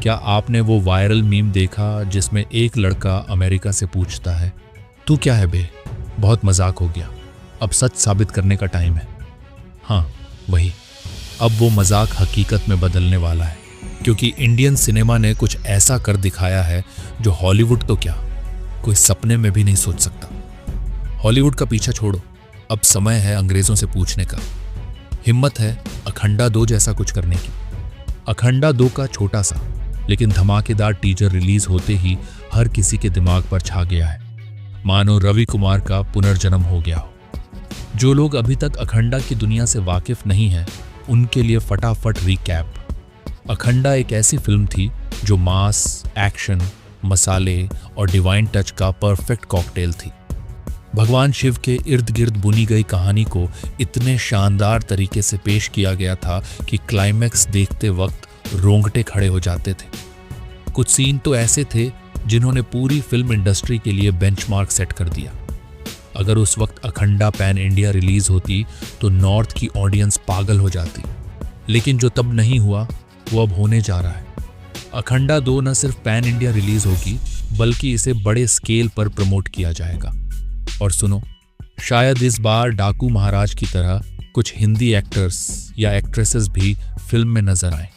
क्या आपने वो वायरल मीम देखा जिसमें एक लड़का अमेरिका से पूछता है, तू क्या है बे? बहुत मजाक हो गया, अब सच साबित करने का टाइम है। हाँ, वही। अब वो मजाक हकीकत में बदलने वाला है, क्योंकि इंडियन सिनेमा ने कुछ ऐसा कर दिखाया है जो हॉलीवुड तो क्या, कोई सपने में भी नहीं सोच सकता। हॉलीवुड का पीछा छोड़ो, अब समय है अंग्रेजों से पूछने का। हिम्मत है अखंडा 2 जैसा कुछ करने की। अखंडा 2 का छोटा सा लेकिन धमाकेदार टीजर रिलीज होते ही हर किसी के दिमाग पर छा गया है, मानो रवि कुमार का पुनर्जन्म हो गया हो। जो लोग अभी तक अखंडा की दुनिया से वाकिफ नहीं हैं, उनके लिए फटाफट रिकैप। अखंडा एक ऐसी फिल्म थी जो मास, एक्शन, मसाले और डिवाइन टच का परफेक्ट कॉकटेल थी। भगवान शिव के इर्द गिर्द बुनी गई कहानी को इतने शानदार तरीके से पेश किया गया था कि क्लाइमैक्स देखते वक्त रोंगटे खड़े हो जाते थे। कुछ सीन तो ऐसे थे जिन्होंने पूरी फिल्म इंडस्ट्री के लिए बेंचमार्क सेट कर दिया। अगर उस वक्त अखंडा पैन इंडिया रिलीज होती तो नॉर्थ की ऑडियंस पागल हो जाती, लेकिन जो तब नहीं हुआ वो अब होने जा रहा है। अखंडा 2 न सिर्फ पैन इंडिया रिलीज होगी बल्कि इसे बड़े स्केल पर प्रमोट किया जाएगा। और सुनो, शायद इस बार डाकू महाराज की तरह कुछ हिंदी एक्टर्स या एक्ट्रेसेस भी फिल्म में नजर आए।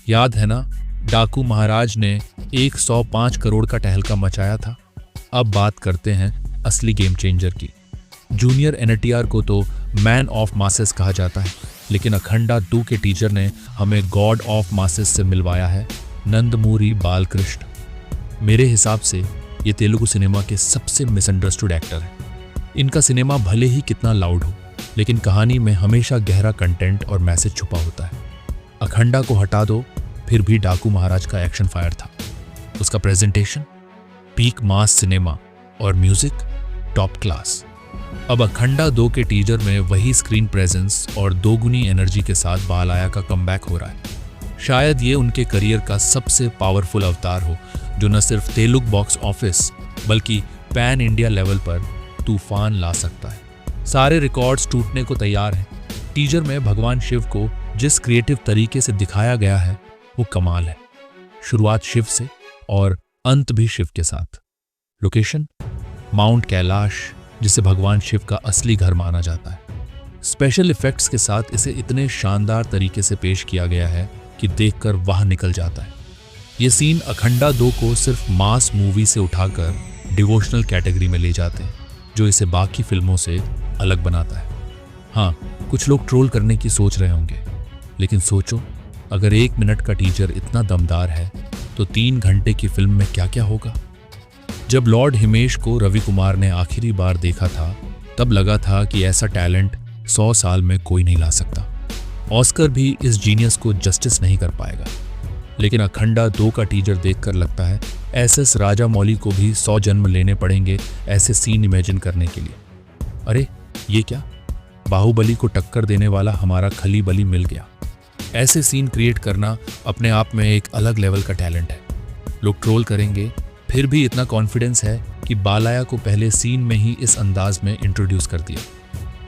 याद है ना, डाकू महाराज ने 105 करोड़ का टहलका मचाया था। अब बात करते हैं असली गेम चेंजर की। जूनियर एनटीआर को तो मैन ऑफ मासेस कहा जाता है, लेकिन अखंडा 2 के टीजर ने हमें गॉड ऑफ मासेस से मिलवाया है नंदमूरी बालकृष्ण। मेरे हिसाब से ये तेलुगु सिनेमा के सबसे मिसअंडरस्टूड एक्टर हैं। इनका सिनेमा भले ही कितना लाउड हो, लेकिन कहानी में हमेशा गहरा कंटेंट और मैसेज छुपा होता है। अखंडा को हटा दो, फिर भी डाकू महाराज का एक्शन फायर था। उसका प्रेजेंटेशन पीक मास सिनेमा और म्यूजिक टॉप क्लास। अब अखंडा 2 के टीजर में वही स्क्रीन प्रेजेंस और दोगुनी एनर्जी के साथ बालाया का कमबैक हो रहा है। शायद ये उनके करियर का सबसे पावरफुल अवतार हो, जो न सिर्फ तेलुगु बॉक्स ऑफिस बल्कि पैन इंडिया लेवल पर तूफान ला सकता है। सारे रिकॉर्ड्स टूटने को तैयार हैं। टीजर में भगवान शिव को जिस क्रिएटिव तरीके से दिखाया गया है वो कमाल है। शुरुआत शिव से और अंत भी शिव के साथ। लोकेशन माउंट कैलाश, जिसे भगवान शिव का असली घर माना जाता है। स्पेशल इफेक्ट्स के साथ इसे इतने शानदार तरीके से पेश किया गया है कि देखकर वाह निकल जाता है। ये सीन अखंडा 2 को सिर्फ मास मूवी से उठाकर डिवोशनल कैटेगरी में ले जाते हैं, जो इसे बाकी फिल्मों से अलग बनाता है। हाँ, कुछ लोग ट्रोल करने की सोच रहे होंगे, लेकिन सोचो, अगर 1 मिनट का टीजर इतना दमदार है तो 3 घंटे की फिल्म में क्या क्या होगा। जब लॉर्ड हिमेश को रवि कुमार ने आखिरी बार देखा था, तब लगा था कि ऐसा टैलेंट 100 साल में कोई नहीं ला सकता। ऑस्कर भी इस जीनियस को जस्टिस नहीं कर पाएगा। लेकिन अखंडा 2 का टीजर देखकर लगता है एसएस राजामौली को भी 100 जन्म लेने पड़ेंगे ऐसे सीन इमेजिन करने के लिए। अरे ये क्या, बाहुबली को टक्कर देने वाला हमारा खली बली मिल गया। ऐसे सीन क्रिएट करना अपने आप में एक अलग लेवल का टैलेंट है। लोग ट्रोल करेंगे, फिर भी इतना कॉन्फिडेंस है कि बालाया को पहले सीन में ही इस अंदाज में इंट्रोड्यूस कर दिया।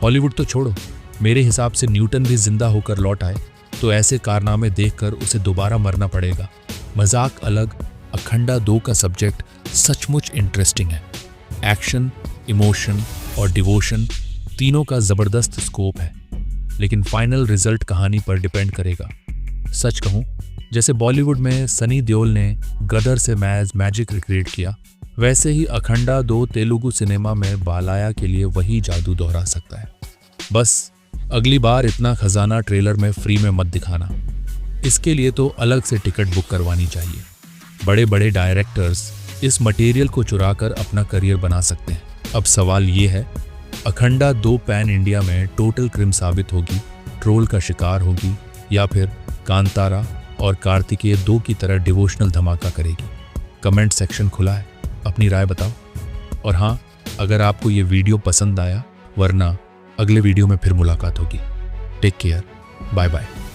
हॉलीवुड तो छोड़ो, मेरे हिसाब से न्यूटन भी जिंदा होकर लौट आए तो ऐसे कारनामे देखकर उसे दोबारा मरना पड़ेगा। मजाक अलग, अखंडा 2 का सब्जेक्ट सचमुच इंटरेस्टिंग है। एक्शन, इमोशन और डिवोशन तीनों का जबरदस्त स्कोप है, लेकिन फाइनल रिजल्ट कहानी पर डिपेंड करेगा। सच कहूं, जैसे बॉलीवुड में सनी देओल ने गदर से मैजिक रिक्रिएट किया, वैसे ही अखंडा 2 तेलुगु सिनेमा में बालाया के लिए वही जादू दोहरा सकता है। बस अगली बार इतना खजाना ट्रेलर में फ्री में मत दिखाना। इसके लिए तो अलग से टिकट बुक करवानी चाहिए। बड़े बड़े डायरेक्टर्स इस मटेरियल को चुराकर अपना करियर बना सकते हैं। अब सवाल ये है, अखंडा 2 पैन इंडिया में टोटल क्रिम साबित होगी, ट्रोल का शिकार होगी, या फिर कांतारा और कार्तिकेय 2 की तरह डिवोशनल धमाका करेगी? कमेंट सेक्शन खुला है, अपनी राय बताओ। और हाँ, अगर आपको ये वीडियो पसंद आया, वरना अगले वीडियो में फिर मुलाकात होगी। Take care, bye bye.